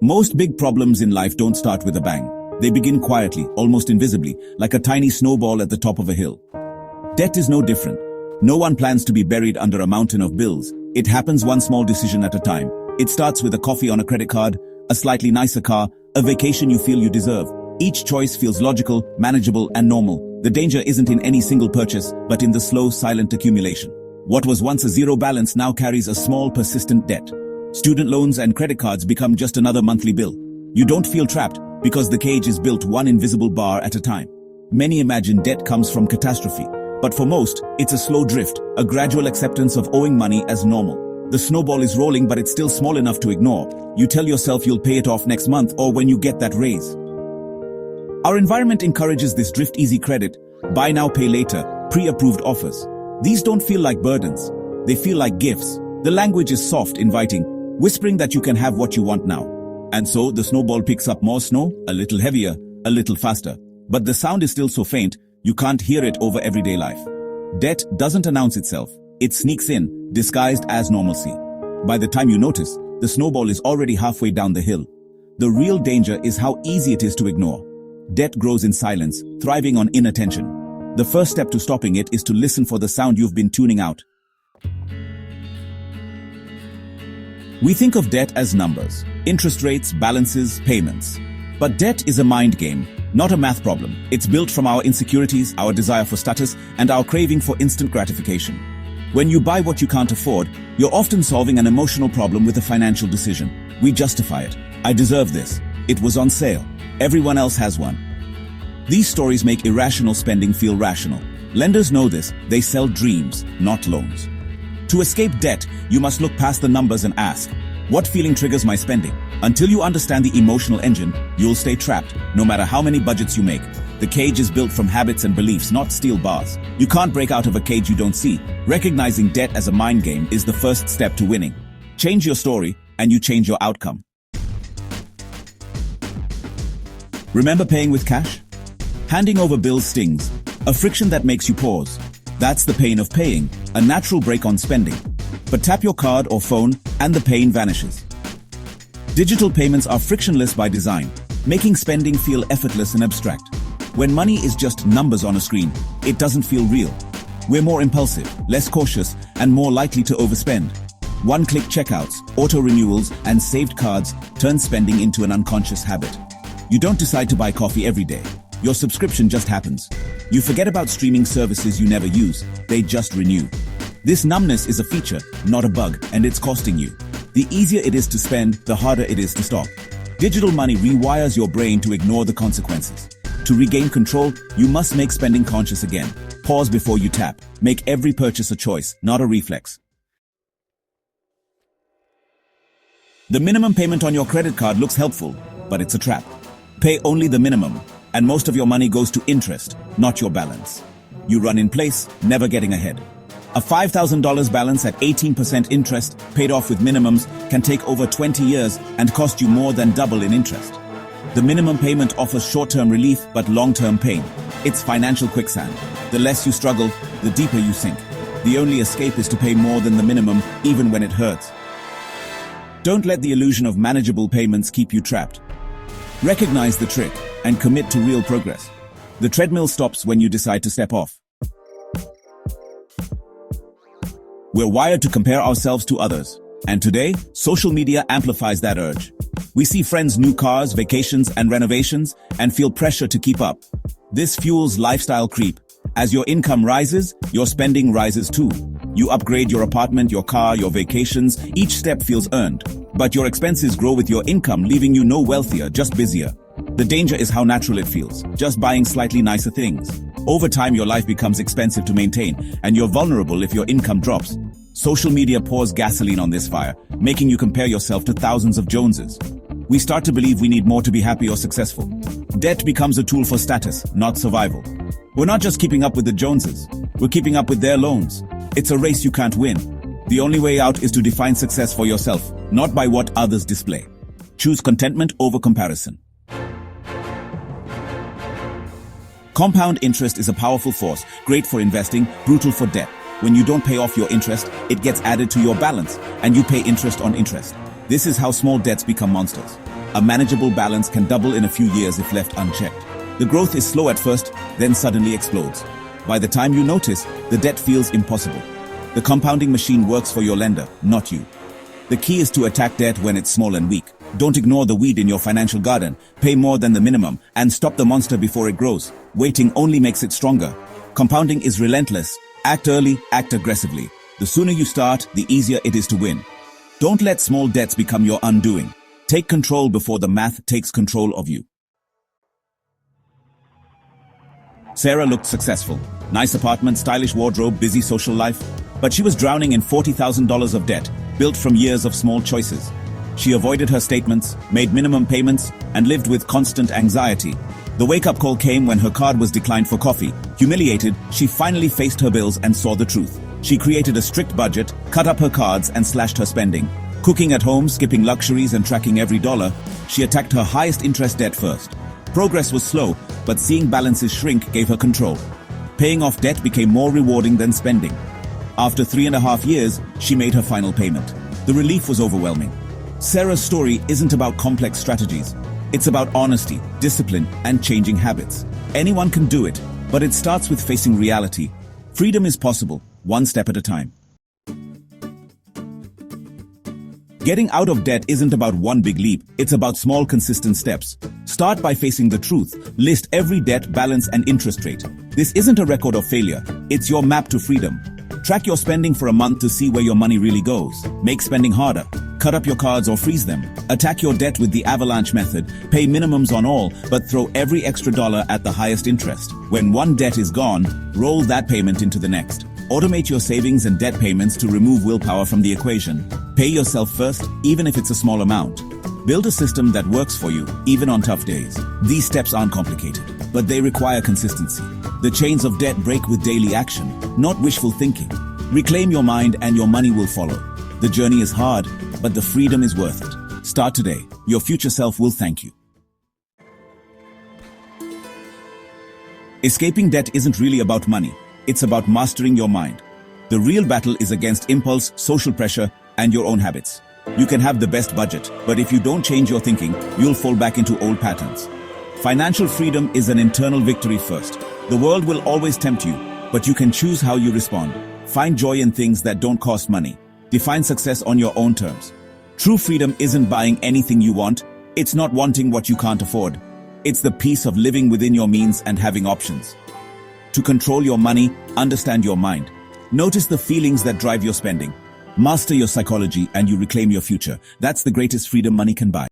Most big problems in life don't start with a bang. They begin quietly, almost invisibly, like a tiny snowball at the top of a hill. Debt is no different. No one plans to be buried under a mountain of bills. It happens one small decision at a time. It starts with a coffee on a credit card, a slightly nicer car, a vacation you feel you deserve. Each choice feels logical, manageable, and normal. The danger isn't in any single purchase, but in the slow, silent accumulation. What was once a zero balance now carries a small, persistent debt. Student loans and credit cards become just another monthly bill. You don't feel trapped because the cage is built one invisible bar at a time. Many imagine debt comes from catastrophe, but for most, it's a slow drift, a gradual acceptance of owing money as normal. The snowball is rolling, but it's still small enough to ignore. You tell yourself you'll pay it off next month or when you get that raise. Our environment encourages this drift-easy credit, buy now, pay later, pre-approved offers. These don't feel like burdens. They feel like gifts. The language is soft, inviting, whispering that you can have what you want now. And so the snowball picks up more snow, a little heavier, a little faster. But the sound is still so faint, you can't hear it over everyday life. Debt doesn't announce itself. It sneaks in, disguised as normalcy. By the time you notice, the snowball is already halfway down the hill. The real danger is how easy it is to ignore. Debt grows in silence, thriving on inattention. The first step to stopping it is to listen for the sound you've been tuning out. We think of debt as numbers, interest rates, balances, payments. But debt is a mind game, not a math problem. It's built from our insecurities, our desire for status, and our craving for instant gratification. When you buy what you can't afford, you're often solving an emotional problem with a financial decision. We justify it. I deserve this. It was on sale. Everyone else has one. These stories make irrational spending feel rational. Lenders know this. They sell dreams, not loans. To escape debt, you must look past the numbers and ask, what feeling triggers my spending? Until you understand the emotional engine, you'll stay trapped, no matter how many budgets you make. The cage is built from habits and beliefs, not steel bars. You can't break out of a cage you don't see. Recognizing debt as a mind game is the first step to winning. Change your story, and you change your outcome. Remember paying with cash? Handing over bills stings, a friction that makes you pause. That's the pain of paying, a natural break on spending. But tap your card or phone, and the pain vanishes. Digital payments are frictionless by design, making spending feel effortless and abstract. When money is just numbers on a screen, it doesn't feel real. We're more impulsive, less cautious, and more likely to overspend. One-click checkouts, auto-renewals, and saved cards turn spending into an unconscious habit. You don't decide to buy coffee every day. Your subscription just happens. You forget about streaming services you never use. They just renew. This numbness is a feature, not a bug, and it's costing you. The easier it is to spend, the harder it is to stop. Digital money rewires your brain to ignore the consequences. To regain control, you must make spending conscious again. Pause before you tap. Make every purchase a choice, not a reflex. The minimum payment on your credit card looks helpful, but it's a trap. Pay only the minimum, and most of your money goes to interest, not your balance. You run in place, never getting ahead. A $5,000 balance at 18% interest, paid off with minimums, can take over 20 years and cost you more than double in interest. The minimum payment offers short-term relief but long-term pain. It's financial quicksand. The less you struggle, the deeper you sink. The only escape is to pay more than the minimum, even when it hurts. Don't let the illusion of manageable payments keep you trapped. Recognize the trick and commit to real progress. The treadmill stops when you decide to step off. We're wired to compare ourselves to others. And today, social media amplifies that urge. We see friends' new cars, vacations, and renovations, and feel pressure to keep up. This fuels lifestyle creep. As your income rises, your spending rises too. You upgrade your apartment, your car, your vacations. Each step feels earned. But your expenses grow with your income, leaving you no wealthier, just busier. The danger is how natural it feels, just buying slightly nicer things. Over time, your life becomes expensive to maintain, and you're vulnerable if your income drops. Social media pours gasoline on this fire, making you compare yourself to thousands of Joneses. We start to believe we need more to be happy or successful. Debt becomes a tool for status, not survival. We're not just keeping up with the Joneses, we're keeping up with their loans. It's a race you can't win. The only way out is to define success for yourself, not by what others display. Choose contentment over comparison. Compound interest is a powerful force, great for investing, brutal for debt. When you don't pay off your interest, it gets added to your balance, and you pay interest on interest. This is how small debts become monsters. A manageable balance can double in a few years if left unchecked. The growth is slow at first, then suddenly explodes. By the time you notice, the debt feels impossible. The compounding machine works for your lender, not you. The key is to attack debt when it's small and weak. Don't ignore the weed in your financial garden. Pay more than the minimum and stop the monster before it grows. Waiting only makes it stronger. Compounding is relentless. Act early, act aggressively. The sooner you start, the easier it is to win. Don't let small debts become your undoing. Take control before the math takes control of you. Sarah looked successful. Nice apartment, stylish wardrobe, busy social life. But she was drowning in $40,000 of debt, built from years of small choices. She avoided her statements, made minimum payments, and lived with constant anxiety. The wake-up call came when her card was declined for coffee. Humiliated, she finally faced her bills and saw the truth. She created a strict budget, cut up her cards, and slashed her spending. Cooking at home, skipping luxuries, and tracking every dollar, she attacked her highest interest debt first. Progress was slow, but seeing balances shrink gave her control. Paying off debt became more rewarding than spending. After 3.5 years, she made her final payment. The relief was overwhelming. Sarah's story isn't about complex strategies. It's about honesty, discipline, and changing habits. Anyone can do it, but it starts with facing reality. Freedom is possible, one step at a time. Getting out of debt isn't about one big leap, it's about small, consistent steps. Start by facing the truth. List every debt, balance, and interest rate. This isn't a record of failure, it's your map to freedom. Track your spending for a month to see where your money really goes. Make spending harder. Cut up your cards or freeze them. Attack your debt with the avalanche method. Pay minimums on all, but throw every extra dollar at the highest interest. When one debt is gone, roll that payment into the next. Automate your savings and debt payments to remove willpower from the equation. Pay yourself first, even if it's a small amount. Build a system that works for you, even on tough days. These steps aren't complicated, but they require consistency. The chains of debt break with daily action, not wishful thinking. Reclaim your mind and your money will follow. The journey is hard, but the freedom is worth it. Start today. Your future self will thank you. Escaping debt isn't really about money. It's about mastering your mind. The real battle is against impulse, social pressure, and your own habits. You can have the best budget, but if you don't change your thinking, you'll fall back into old patterns. Financial freedom is an internal victory first. The world will always tempt you, but you can choose how you respond. Find joy in things that don't cost money. Define success on your own terms. True freedom isn't buying anything you want. It's not wanting what you can't afford. It's the peace of living within your means and having options. To control your money, understand your mind. Notice the feelings that drive your spending. Master your psychology and you reclaim your future. That's the greatest freedom money can buy.